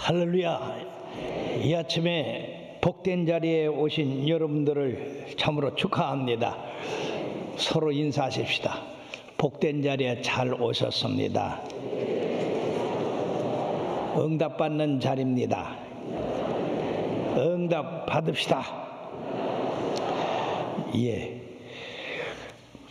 할렐루야. 이 아침에 복된 자리에 오신 여러분들을 참으로 축하합니다. 서로 인사하십시다. 복된 자리에 잘 오셨습니다. 응답받는 자리입니다. 응답 받읍시다. 예.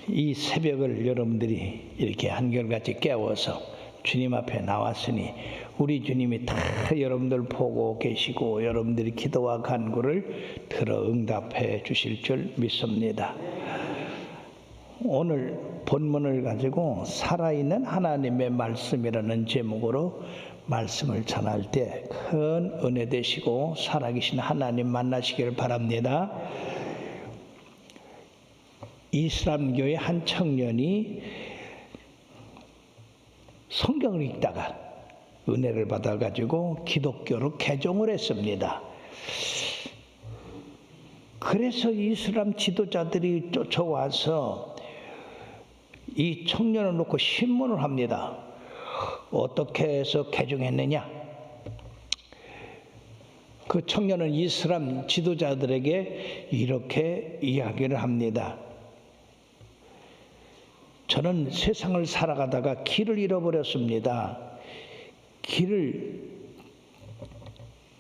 이 새벽을 여러분들이 이렇게 한결같이 깨워서 주님 앞에 나왔으니 우리 주님이 다 여러분들 보고 계시고 여러분들이 기도와 간구를 들어 응답해 주실 줄 믿습니다. 오늘 본문을 가지고 살아있는 하나님의 말씀이라는 제목으로 말씀을 전할 때 큰 은혜 되시고 살아계신 하나님 만나시길 바랍니다. 이슬람교의 한 청년이 성경을 읽다가 은혜를 받아가지고 기독교로 개종을 했습니다. 그래서 이슬람 지도자들이 쫓아와서 이 청년을 놓고 신문을 합니다. 어떻게 해서 개종했느냐? 그 청년은 이슬람 지도자들에게 이렇게 이야기를 합니다. 저는 세상을 살아가다가 길을 잃어버렸습니다. 길을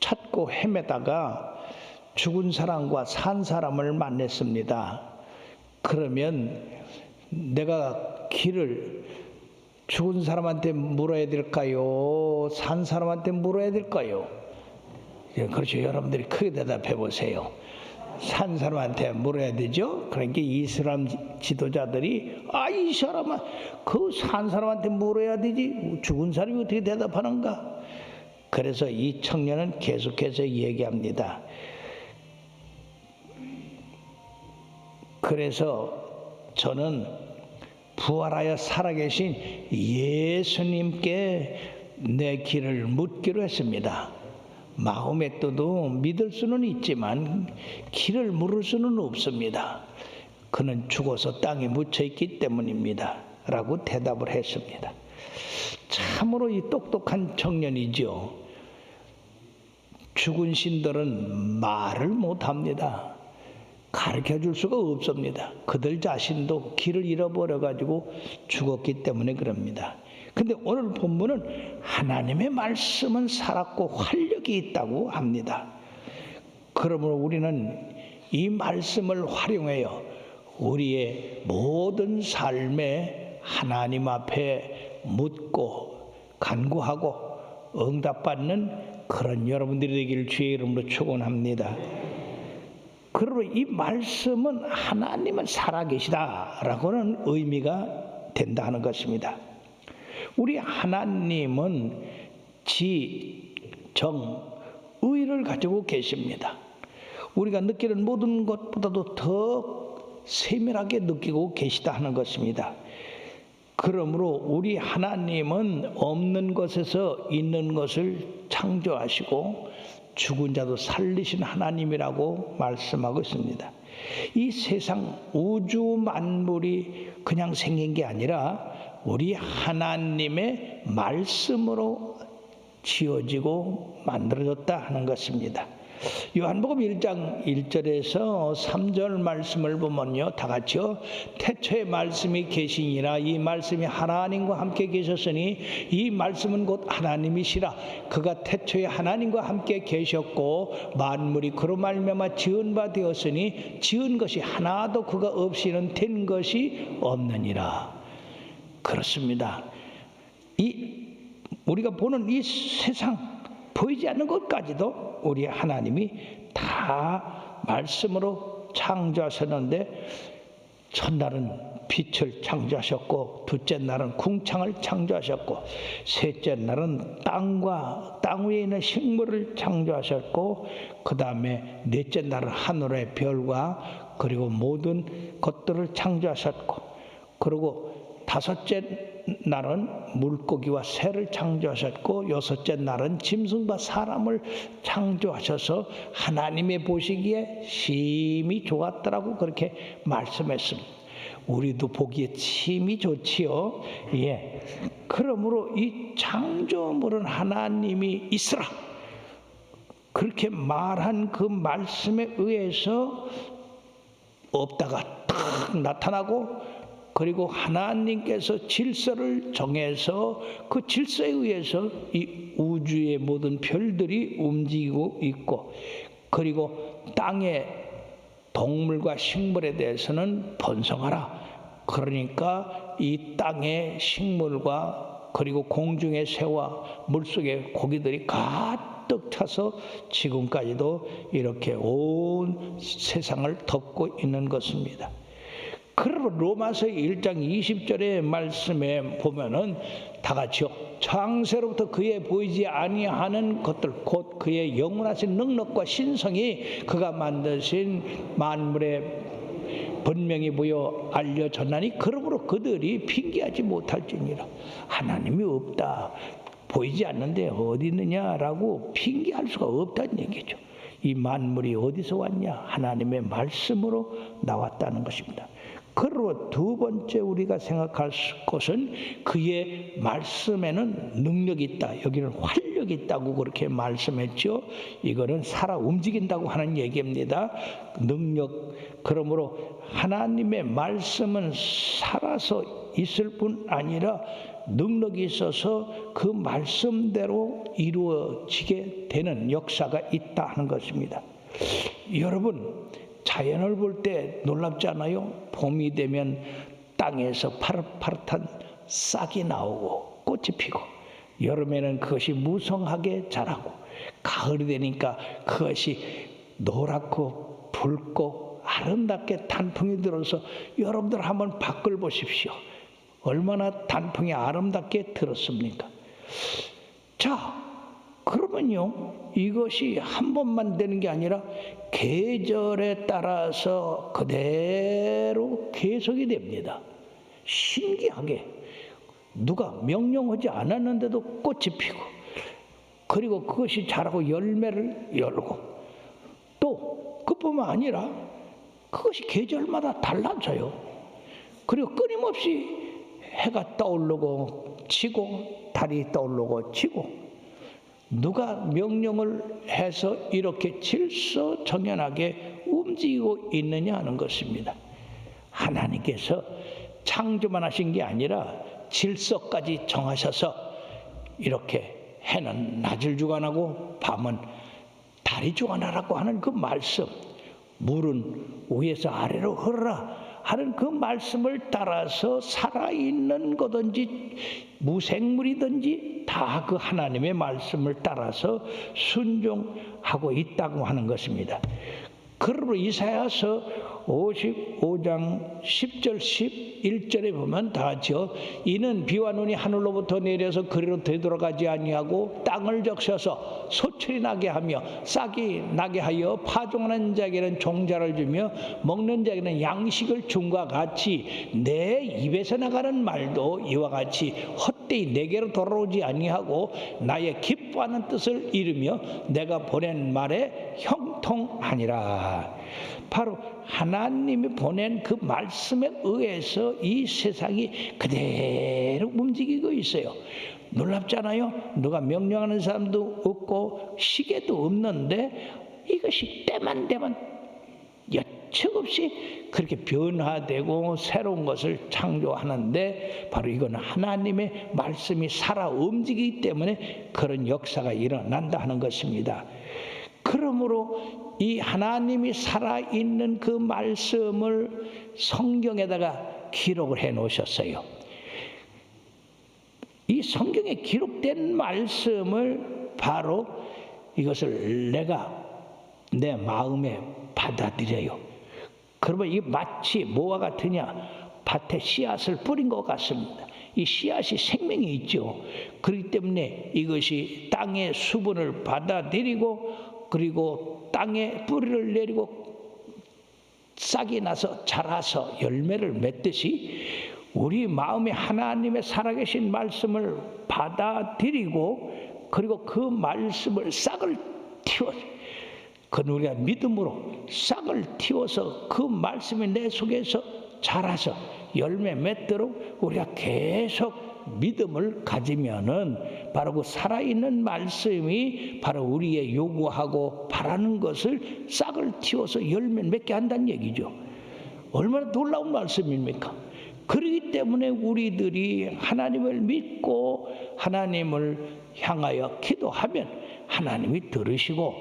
찾고 헤매다가 죽은 사람과 산 사람을 만났습니다. 그러면 내가 길을 죽은 사람한테 물어야 될까요? 산 사람한테 물어야 될까요? 그렇죠. 여러분들이 크게 대답해 보세요. 산 사람한테 물어야 되죠. 그러니까 이슬람 지도자들이 이 사람은 그 산 사람한테 물어야 되지 죽은 사람이 어떻게 대답하는가. 그래서 이 청년은 계속해서 얘기합니다. 그래서 저는 부활하여 살아계신 예수님께 내 길을 묻기로 했습니다. 마음에 떠도 믿을 수는 있지만 길을 물을 수는 없습니다. 그는 죽어서 땅에 묻혀있기 때문입니다. 라고 대답을 했습니다. 참으로 이 똑똑한 청년이죠. 죽은 신들은 말을 못합니다. 가르쳐줄 수가 없습니다. 그들 자신도 길을 잃어버려가지고 죽었기 때문에 그럽니다. 근데 오늘 본문은 하나님의 말씀은 살았고 활력이 있다고 합니다. 그러므로 우리는 이 말씀을 활용하여 우리의 모든 삶에 하나님 앞에 묻고 간구하고 응답받는 그런 여러분들이 되기를 주의 이름으로 축원합니다. 그러므로 이 말씀은 하나님은 살아계시다라고는 의미가 된다 하는 것입니다. 우리 하나님은 의를 가지고 계십니다. 우리가 느끼는 모든 것보다도 더 세밀하게 느끼고 계시다 하는 것입니다. 그러므로 우리 하나님은 없는 것에서 있는 것을 창조하시고 죽은 자도 살리신 하나님이라고 말씀하고 있습니다. 이 세상 우주 만물이 그냥 생긴 게 아니라 우리 하나님의 말씀으로 지어지고 만들어졌다 하는 것입니다. 요한복음 1장 1절에서 3절 말씀을 보면요, 다 같이요. 태초에 말씀이 계시니라. 이 말씀이 하나님과 함께 계셨으니 이 말씀은 곧 하나님이시라. 그가 태초에 하나님과 함께 계셨고 만물이 그로 말미암아 지은 바 되었으니 지은 것이 하나도 그가 없이는 된 것이 없느니라. 그렇습니다. 우리가 보는 이 세상 보이지 않는 것까지도 우리 하나님이 다 말씀으로 창조하셨는데 첫날은 빛을 창조하셨고 둘째 날은 궁창을 창조하셨고 셋째 날은 땅과 땅 위에 있는 식물을 창조하셨고 그 다음에 넷째 날은 하늘의 별과 그리고 모든 것들을 창조하셨고 그리고 다섯째 날은 물고기와 새를 창조하셨고 여섯째 날은 짐승과 사람을 창조하셔서 하나님의 보시기에 심히 좋았더라고 그렇게 말씀했습니다. 우리도 보기에 심히 좋지요. 예. 그러므로 이 창조물은 하나님이 있으라. 그렇게 말한 그 말씀에 의해서 없다가 탁 나타나고, 그리고 하나님께서 질서를 정해서 그 질서에 의해서 이 우주의 모든 별들이 움직이고 있고, 그리고 땅의 동물과 식물에 대해서는 번성하라. 그러니까 이 땅의 식물과 그리고 공중의 새와 물속의 고기들이 가득 차서 지금까지도 이렇게 온 세상을 덮고 있는 것입니다. 그러므로 로마서 1장 20절의 말씀에 보면은 다 같이요. 창세로부터 그의 보이지 아니하는 것들 곧 그의 영원하신 능력과 신성이 그가 만드신 만물에 분명히 보여 알려졌나니 그러므로 그들이 핑계하지 못할지니라. 하나님이 없다, 보이지 않는데 어디 있느냐라고 핑계할 수가 없다는 얘기죠. 이 만물이 어디서 왔냐? 하나님의 말씀으로 나왔다는 것입니다. 그리고 두 번째 우리가 생각할 것은 그의 말씀에는 능력이 있다. 여기는 활력이 있다고 그렇게 말씀했죠. 이거는 살아 움직인다고 하는 얘기입니다. 능력. 그러므로 하나님의 말씀은 살아서 있을 뿐 아니라 능력이 있어서 그 말씀대로 이루어지게 되는 역사가 있다 하는 것입니다. 여러분, 자연을 볼 때 놀랍지 않아요? 봄이 되면 땅에서 파릇파릇한 싹이 나오고 꽃이 피고, 여름에는 그것이 무성하게 자라고, 가을이 되니까 그것이 노랗고 붉고 아름답게 단풍이 들어서, 여러분들 한번 밖을 보십시오. 얼마나 단풍이 아름답게 들었습니까? 자, 그러면요, 이것이 한 번만 되는 게 아니라 계절에 따라서 그대로 계속이 됩니다. 신기하게 누가 명령하지 않았는데도 꽃이 피고, 그리고 그것이 자라고 열매를 열고, 또 그뿐만 아니라 그것이 계절마다 달라져요. 그리고 끊임없이 해가 떠오르고 지고 달이 떠오르고 지고, 누가 명령을 해서 이렇게 질서정연하게 움직이고 있느냐 하는 것입니다. 하나님께서 창조만 하신 게 아니라 질서까지 정하셔서 이렇게 해는 낮을 주관하고 밤은 달이 주관하라고 하는 그 말씀, 물은 위에서 아래로 흐르라 하는 그 말씀을 따라서 살아있는 거든지 무생물이든지 다 그 하나님의 말씀을 따라서 순종하고 있다고 하는 것입니다. 그러므로 이사야서 55장 10절 11절에 보면 다 같이요. 이는 비와 눈이 하늘로부터 내려서 그리로 되돌아가지 아니하고 땅을 적셔서 소출이 나게 하며 싹이 나게 하여 파종하는 자에게는 종자를 주며 먹는 자에게는 양식을 줌과 같이 내 입에서 나가는 말도 이와 같이 헛되이 내게로 돌아오지 아니하고 나의 기뻐하는 뜻을 이루며 내가 보낸 말에 형통하니라. 바로 하나님이 보낸 그 말씀에 의해서 이 세상이 그대로 움직이고 있어요. 놀랍잖아요. 누가 명령하는 사람도 없고 시계도 없는데 이것이 때만 되면 여측 없이 그렇게 변화되고 새로운 것을 창조하는데, 바로 이건 하나님의 말씀이 살아 움직이기 때문에 그런 역사가 일어난다 하는 것입니다. 그러므로 이 하나님이 살아있는 그 말씀을 성경에다가 기록을 해 놓으셨어요. 이 성경에 기록된 말씀을 바로 이것을 내가 내 마음에 받아들여요. 그러면 이게 마치 뭐와 같으냐? 밭에 씨앗을 뿌린 것 같습니다. 이 씨앗이 생명이 있죠. 그렇기 때문에 이것이 땅의 수분을 받아들이고, 그리고 땅에 뿌리를 내리고 싹이 나서 자라서 열매를 맺듯이 우리 마음에 하나님의 살아계신 말씀을 받아들이고, 그리고 그 말씀을 싹을 틔워, 그건 우리가 믿음으로 싹을 틔워서 그 말씀이 내 속에서 자라서 열매 맺도록 우리가 계속 믿음을 가지면은 바로 그 살아있는 말씀이 바로 우리의 요구하고 바라는 것을 싹을 틔워서 열매 맺게 한다는 얘기죠. 얼마나 놀라운 말씀입니까? 그렇기 때문에 우리들이 하나님을 믿고 하나님을 향하여 기도하면 하나님이 들으시고,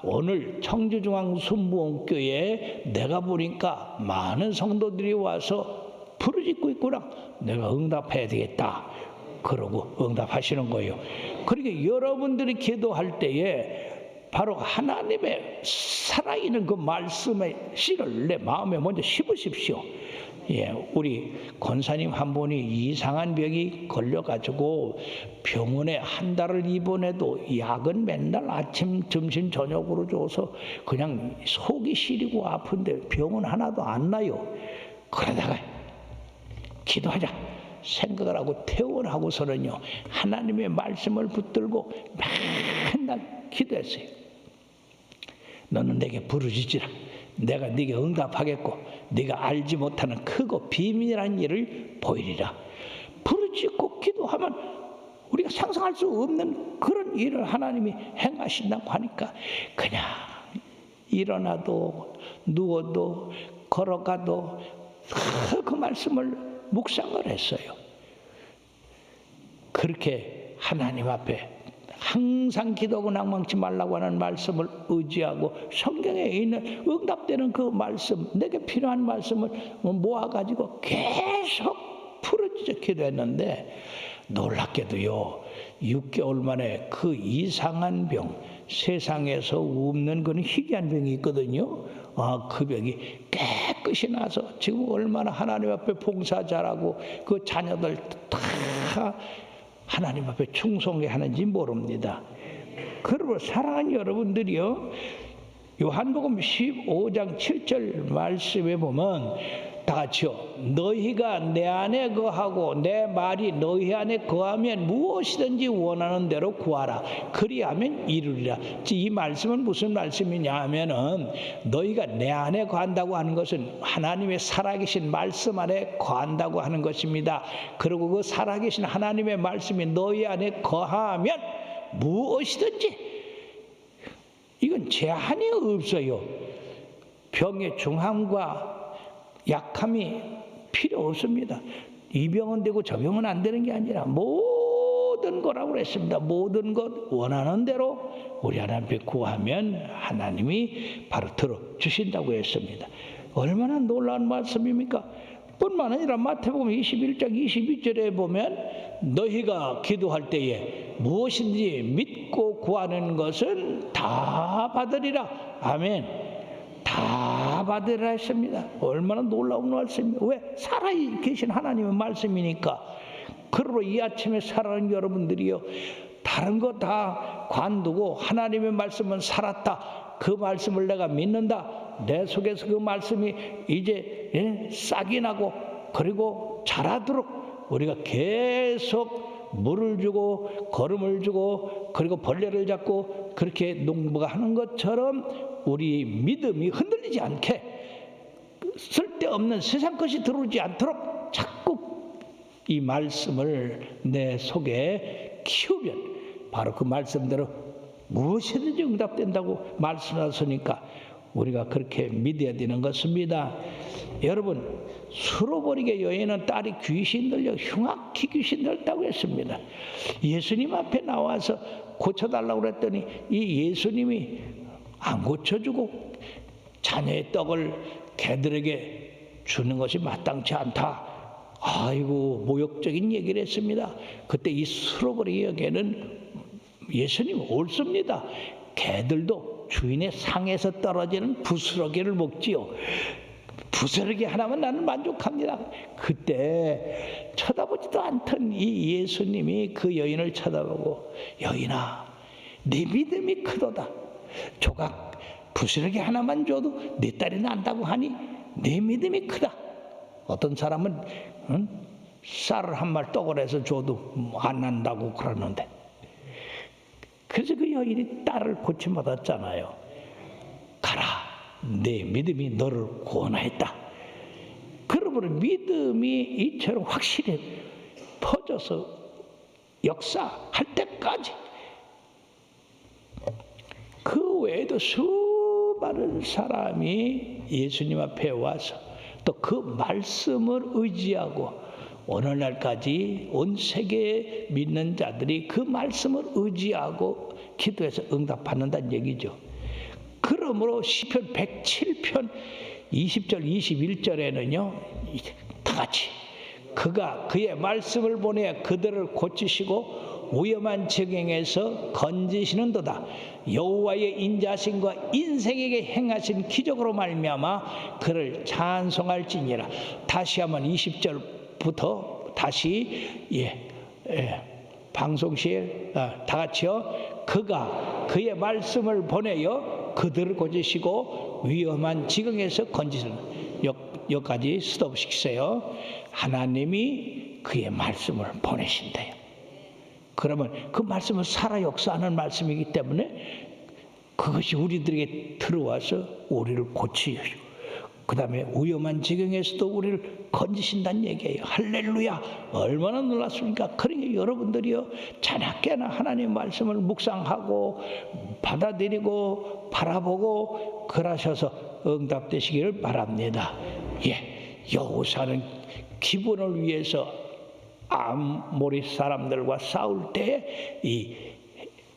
오늘 청주중앙순복음교회에 내가 보니까 많은 성도들이 와서 부르짖고 있구나, 내가 응답해야 되겠다, 그러고 응답하시는 거예요. 그러니까 여러분들이 기도할 때에 바로 하나님의 살아있는 그 말씀의 씨를 내 마음에 먼저 심으십시오. 우리 권사님 한 분이 이상한 병이 걸려가지고 병원에 한 달을 입원해도 약은 맨날 아침, 점심, 저녁으로 줘서 그냥 속이 시리고 아픈데 병은 하나도 안 나요. 그러다가 기도하자 생각을 하고 퇴원하고서는요, 하나님의 말씀을 붙들고 맨날 기도했어요. 너는 내게 부르짖으라. 내가 네게 응답하겠고 네가 알지 못하는 크고 비밀한 일을 보이리라. 부르짖고 기도하면 우리가 상상할 수 없는 그런 일을 하나님이 행하신다고 하니까 그냥 일어나도 누워도 걸어가도 그 말씀을 묵상을 했어요. 그렇게 하나님 앞에 항상 기도하고 낭망치 말라고 하는 말씀을 의지하고 성경에 있는 응답되는 그 말씀, 내게 필요한 말씀을 모아가지고 계속 부르짖어 기도했는데, 놀랍게도요 6개월 만에 그 이상한 병, 세상에서 없는 그런 희귀한 병이 있거든요. 그 병이 깨끗이 나서 지금 얼마나 하나님 앞에 봉사 잘하고 그 자녀들 다 하나님 앞에 충성해 하는지 모릅니다. 그러므로 사랑하는 여러분들이요, 요한복음 15장 7절 말씀에 보면 다 같이요, 너희가 내 안에 거하고 내 말이 너희 안에 거하면 무엇이든지 원하는 대로 구하라. 그리하면 이루리라. 이 말씀은 무슨 말씀이냐 하면은, 너희가 내 안에 거한다고 하는 것은 하나님의 살아계신 말씀 안에 거한다고 하는 것입니다. 그리고 그 살아계신 하나님의 말씀이 너희 안에 거하면 무엇이든지, 이건 제한이 없어요. 병의 중함과 약함이 필요 없습니다. 이 병은 되고 저 병은 안 되는 게 아니라 모든 거라고 그랬습니다. 모든 것 원하는 대로 우리 하나님께 구하면 하나님이 바로 들어주신다고 했습니다. 얼마나 놀라운 말씀입니까? 뿐만 아니라 마태복음 21장 22절에 보면 너희가 기도할 때에 무엇인지 믿고 구하는 것은 다 받으리라. 아멘. 다 받으라 했습니다. 얼마나 놀라운 말씀입니다. 왜? 살아계신 하나님의 말씀이니까. 그러므로 이 아침에 살아가는 여러분들이요, 다른 거 다 관두고 하나님의 말씀은 살았다, 그 말씀을 내가 믿는다, 내 속에서 그 말씀이 이제 싹이 나고 그리고 자라도록 우리가 계속 물을 주고 거름을 주고 그리고 벌레를 잡고 그렇게 농부가 하는 것처럼 우리 믿음이 흔들리지 않게, 쓸데없는 세상 것이 들어오지 않도록 자꾸 이 말씀을 내 속에 키우면 바로 그 말씀대로 무엇이든지 응답된다고 말씀하셨으니까 우리가 그렇게 믿어야 되는 것입니다. 여러분, 수로버리게 여인은 딸이 귀신 들려 흉악히 귀신 들었다고 했습니다. 예수님 앞에 나와서 고쳐달라고 그랬더니 이 예수님이 안 고쳐주고 자녀의 떡을 개들에게 주는 것이 마땅치 않다. 아이고, 모욕적인 얘기를 했습니다. 그때 이 수로버리 여개는 예수님 옳습니다. 개들도 주인의 상에서 떨어지는 부스러기를 먹지요. 부스러기 하나만 나는 만족합니다. 그때 쳐다보지도 않던 이 예수님이 그 여인을 쳐다보고, 여인아, 네 믿음이 크도다. 조각 부스러기 하나만 줘도 네 딸이 난다고 하니 네 믿음이 크다. 어떤 사람은 쌀을 한 말 떡을 해서 줘도 안 난다고 그러는데, 그래서 그 여인이 딸을 고침받았잖아요. 가라, 내 믿음이 너를 구원하였다. 그러므로 믿음이 이처럼 확실히 퍼져서 역사할 때까지 그 외에도 수많은 사람이 예수님 앞에 와서 또 그 말씀을 의지하고 오늘날까지 온 세계에 믿는 자들이 그 말씀을 의지하고 기도해서 응답받는다는 얘기죠. 그러므로 시편 107편 20절 21절에는요 다 같이 그가 그의 말씀을 보내 그들을 고치시고 위험한 지경에서 건지시는도다. 여호와의 인자심과 인생에게 행하신 기적으로 말미암아 그를 찬송할지니라. 다시 한번 20절부터 다시 방송 시에 다 같이요. 그가 그의 말씀을 보내어 그들을 고치시고 위험한 지경에서 건지시는 여기까지 스톱 시키세요. 하나님이 그의 말씀을 보내신대요. 그러면 그 말씀은 살아 역사하는 말씀이기 때문에 그것이 우리들에게 들어와서 우리를 고치시고 그 다음에 위험한 지경에서도 우리를 건지신다는 얘기예요. 할렐루야. 얼마나 놀랐습니까? 그러니까 여러분들이요 자나깨나 하나님의 말씀을 묵상하고 받아들이고 바라보고 그러셔서 응답되시기를 바랍니다. 여호사는 기본을 위해서 아모리 사람들과 싸울 때 이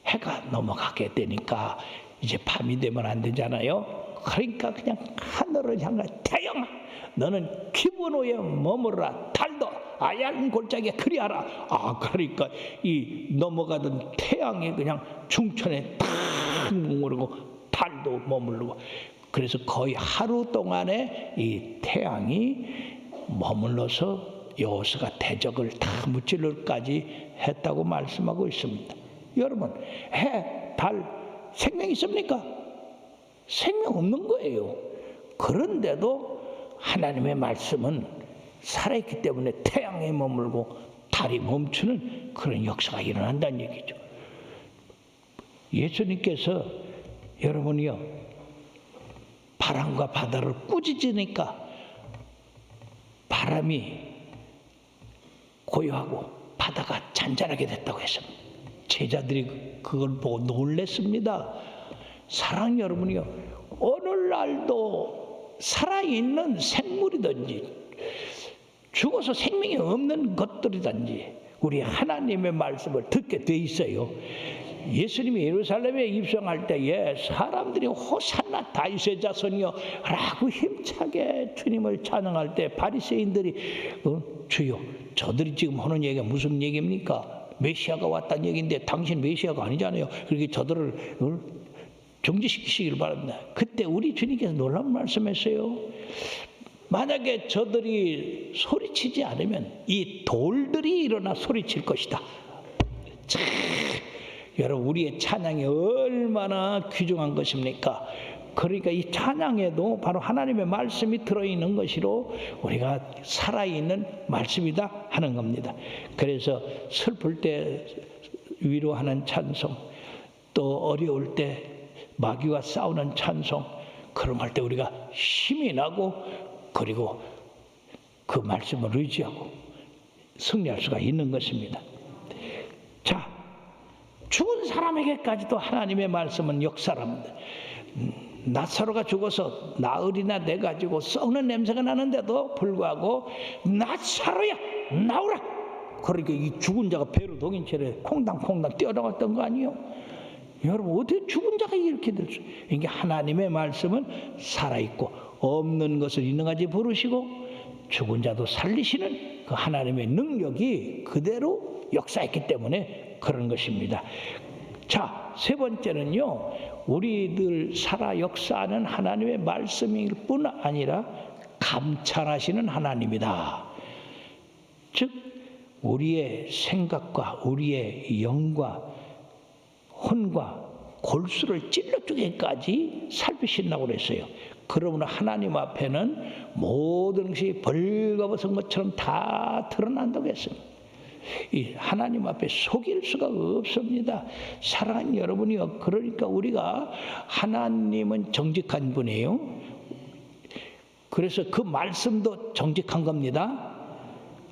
해가 넘어가게 되니까 이제 밤이 되면 안 되잖아요. 그러니까 그냥 하늘을 향해 태영아 너는 기브노에 머무르라. 달도 아얄 골짜기에 그리하라. 그러니까 이 넘어가던 태양이 그냥 중천에 탁 머무르고 달도 머무르고 그래서 거의 하루 동안에 이 태양이 머물러서 여호수아가 대적을 다 무찔러까지 했다고 말씀하고 있습니다. 여러분 해, 달 생명 있습니까? 생명 없는 거예요. 그런데도 하나님의 말씀은 살아있기 때문에 태양에 머물고 달이 멈추는 그런 역사가 일어난다는 얘기죠. 예수님께서 여러분이요 바람과 바다를 꾸짖으니까 바람이 고요하고 바다가 잔잔하게 됐다고 했습니다. 제자들이 그걸 보고 놀랬습니다. 사랑 여러분이요 오늘날도 살아있는 생물이든지 죽어서 생명이 없는 것들이든지 우리 하나님의 말씀을 듣게 돼 있어요. 예수님이 예루살렘에 입성할 때에 사람들이 호산나 다윗의 자손이여 라고 힘차게 주님을 찬양할 때 바리새인들이 주여 저들이 지금 하는 얘기가 무슨 얘기입니까? 메시아가 왔다는 얘기인데 당신 메시아가 아니잖아요. 그렇게 저들을 정지시키시길 바랍니다. 그때 우리 주님께서 놀라운 말씀했어요. 만약에 저들이 소리치지 않으면 이 돌들이 일어나 소리칠 것이다. 참, 여러분 우리의 찬양이 얼마나 귀중한 것입니까? 그러니까 이 찬양에도 바로 하나님의 말씀이 들어있는 것이로 우리가 살아있는 말씀이다 하는 겁니다. 그래서 슬플 때 위로하는 찬송, 또 어려울 때 마귀와 싸우는 찬송, 그런 할 때 우리가 힘이 나고 그리고 그 말씀을 의지하고 승리할 수가 있는 것입니다. 자, 죽은 사람에게까지도 하나님의 말씀은 역사랍니다. 나사로가 죽어서 나흘이나 돼 가지고 썩는 냄새가 나는데도 불구하고 나사로야 나오라. 그러니까 이 죽은 자가 배로 동인 채로 콩당콩당 뛰어나갔던 거 아니에요? 여러분 어떻게 죽은 자가 이렇게 될 수? 이게 하나님의 말씀은 살아있고 없는 것을 있는 가지 부르시고 죽은 자도 살리시는 그 하나님의 능력이 그대로 역사했기 때문에 그런 것입니다. 자, 세 번째는요. 우리들 살아 역사하는 하나님의 말씀일 뿐 아니라 감찰하시는 하나님이다. 즉 우리의 생각과 우리의 영과 혼과 골수를 찔러주기까지 살피신다고 그랬어요. 그러므로 하나님 앞에는 모든 것이 벌거벗은 것처럼 다 드러난다고 했습니다. 이 하나님 앞에 속일 수가 없습니다. 사랑하는 여러분이요. 그러니까 우리가 하나님은 정직한 분이에요. 그래서 그 말씀도 정직한 겁니다.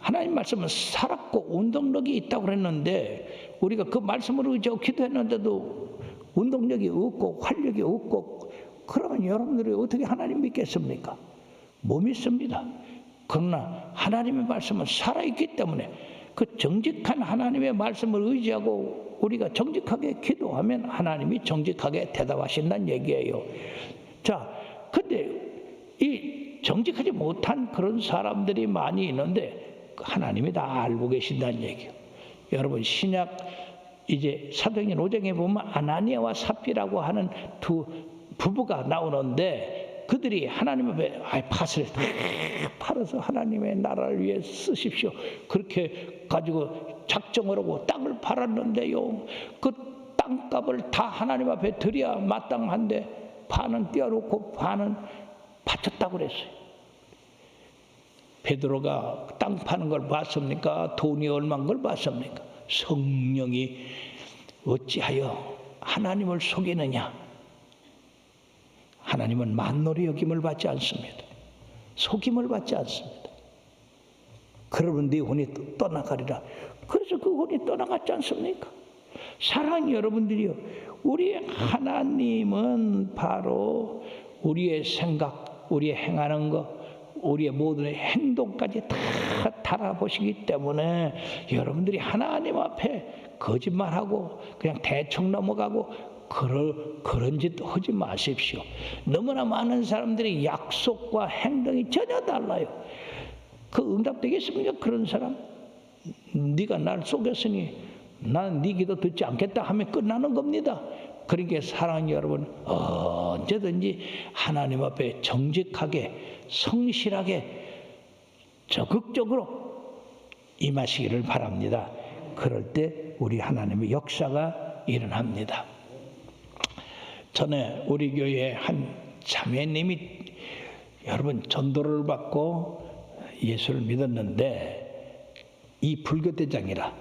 하나님 말씀은 살았고 운동력이 있다고 그랬는데 우리가 그 말씀을 의지하고 기도했는데도 운동력이 없고 활력이 없고 그러면 여러분들이 어떻게 하나님 믿겠습니까? 못 믿습니다. 그러나 하나님의 말씀은 살아있기 때문에 그 정직한 하나님의 말씀을 의지하고 우리가 정직하게 기도하면 하나님이 정직하게 대답하신다는 얘기예요. 자, 근데 이 정직하지 못한 그런 사람들이 많이 있는데 하나님이 다 알고 계신다는 얘기예요. 여러분 신약 이제 사도행전 5장에 보면 아나니아와 삽비라고 하는 두 부부가 나오는데 그들이 하나님 앞에 밭을 팔아서 하나님의 나라를 위해 쓰십시오. 그렇게 가지고 작정을 하고 땅을 팔았는데요. 그 땅값을 다 하나님 앞에 드려야 마땅한데 반은 떼어놓고 반은 바쳤다고 그랬어요. 베드로가 땅 파는 걸 봤습니까? 돈이 얼마인 걸 봤습니까? 성령이 어찌하여 하나님을 속이느냐? 하나님은 만노리 여김을 받지 않습니다. 속임을 받지 않습니다. 그러면 네 혼이 떠나가리라. 그래서 그 혼이 떠나갔지 않습니까? 사랑하는 여러분들이요, 우리 하나님은 바로 우리의 생각, 우리의 행하는 것, 우리의 모든 행동까지 다 달아보시기 때문에 여러분들이 하나님 앞에 거짓말하고 그냥 대충 넘어가고 그런 짓 하지 마십시오. 너무나 많은 사람들이 약속과 행동이 전혀 달라요. 그 응답되겠습니까? 그런 사람? 네가 날 속였으니 나는 네 기도 듣지 않겠다 하면 끝나는 겁니다. 그러니까 사랑하는 여러분, 언제든지 하나님 앞에 정직하게 성실하게 적극적으로 임하시기를 바랍니다. 그럴 때 우리 하나님의 역사가 일어납니다. 전에 우리 교회에 한 자매님이 여러분 전도를 받고 예수를 믿었는데 이 불교대장이라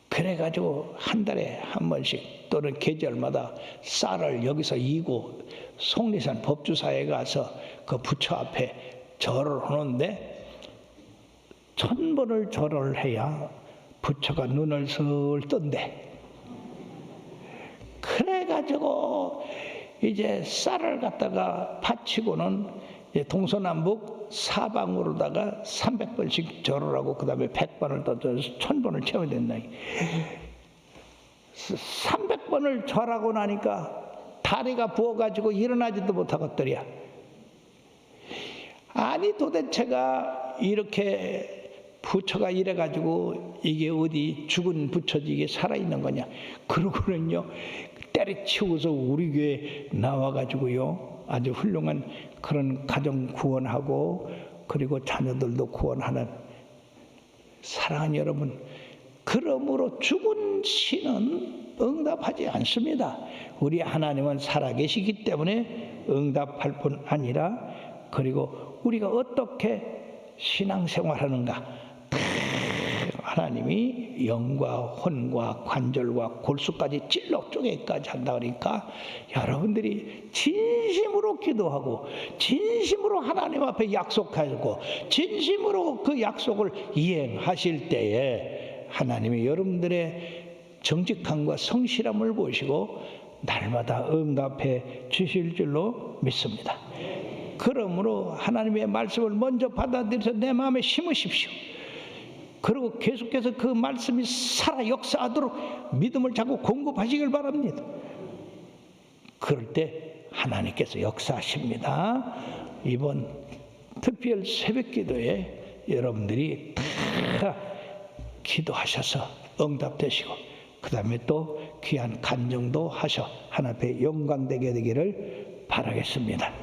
그래가지고 한 달에 한 번씩 또는 계절마다 쌀을 여기서 이고 속리산 법주사에 가서 그 부처 앞에 절을 하는데 1000번을 절을 해야 부처가 눈을 슬 뜬대. 그래가지고 이제 쌀을 갖다가 바치고는 동서남북 사방으로다가 300번씩 절을 하고 그 다음에 100번을 더 절해서 1000번을 채워야 된다. 300번을 절하고 나니까 다리가 부어가지고 일어나지도 못하겠더랴. 아니 도대체가 이렇게 부처가 이래가지고 이게 어디 죽은 부처지 이게 살아있는 거냐. 그러고는요 때려치워서 우리 교회 나와가지고요 아주 훌륭한 그런 가정 구원하고 그리고 자녀들도 구원하는 사랑하는 여러분, 그러므로 죽은 신은 응답하지 않습니다. 우리 하나님은 살아계시기 때문에 응답할 뿐 아니라 그리고 우리가 어떻게 신앙생활하는가, 하나님이 영과 혼과 관절과 골수까지 찔러 쪼개기까지 한다 그러니까 여러분들이 진심으로 기도하고 진심으로 하나님 앞에 약속하고 진심으로 그 약속을 이행하실 때에 하나님이 여러분들의 정직함과 성실함을 보시고 날마다 응답해 주실 줄로 믿습니다. 그러므로 하나님의 말씀을 먼저 받아들여서 내 마음에 심으십시오. 그리고 계속해서 그 말씀이 살아 역사하도록 믿음을 자꾸 공급하시길 바랍니다. 그럴 때 하나님께서 역사하십니다. 이번 특별 새벽 기도에 여러분들이 다 기도하셔서 응답되시고 그 다음에 또 귀한 간증도 하셔 하나님 앞에 영광되게 되기를 바라겠습니다.